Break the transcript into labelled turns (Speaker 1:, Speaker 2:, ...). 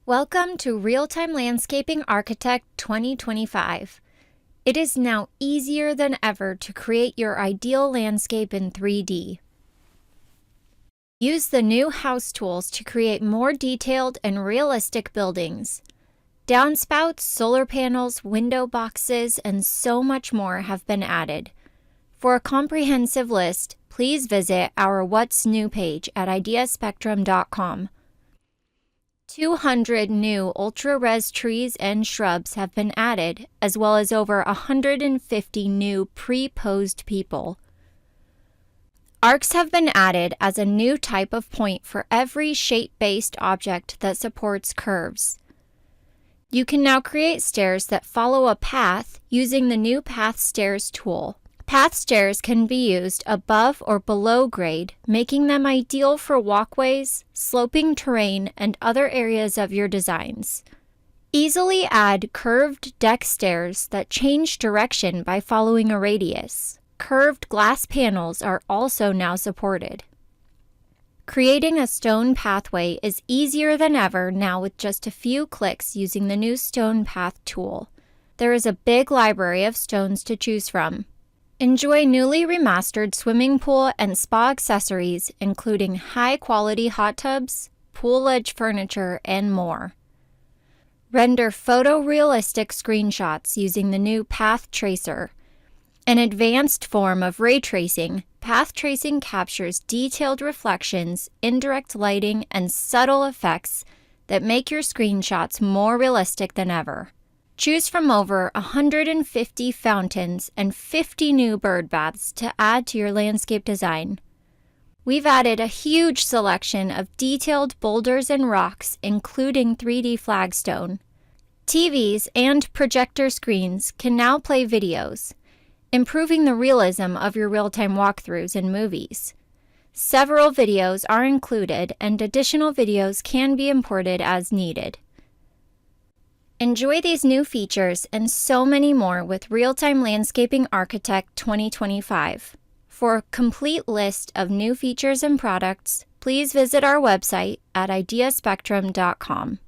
Speaker 1: Welcome to Realtime Landscaping Architect 2025. It is now easier than ever to create your ideal landscape in 3D. Use the new house tools to create more detailed and realistic buildings. Downspouts, solar panels, window boxes, and so much more have been added. For a comprehensive list, please visit our What's New page at ideaspectrum.com. 200 new ultra-res trees and shrubs have been added, as well as over 150 new pre-posed people. Arcs have been added as a new type of point for every shape-based object that supports curves. You can now create stairs that follow a path using the new Path Stairs tool. Path stairs can be used above or below grade, making them ideal for walkways, sloping terrain, and other areas of your designs. Easily add curved deck stairs that change direction by following a radius. Curved glass panels are also now supported. Creating a stone pathway is easier than ever now with just a few clicks using the new Stone Path tool. There is a big library of stones to choose from. Enjoy newly remastered swimming pool and spa accessories, including high-quality hot tubs, pool edge furniture, and more. Render photorealistic screenshots using the new Path Tracer. An advanced form of ray tracing, path tracing captures detailed reflections, indirect lighting, and subtle effects that make your screenshots more realistic than ever. Choose from over 150 fountains and 50 new bird baths to add to your landscape design. We've added a huge selection of detailed boulders and rocks, including 3D flagstone. TVs and projector screens can now play videos, improving the realism of your real-time walkthroughs and movies. Several videos are included, and additional videos can be imported as needed. Enjoy these new features and so many more with Realtime Landscaping Architect 2025. For a complete list of new features and products, please visit our website at ideaspectrum.com.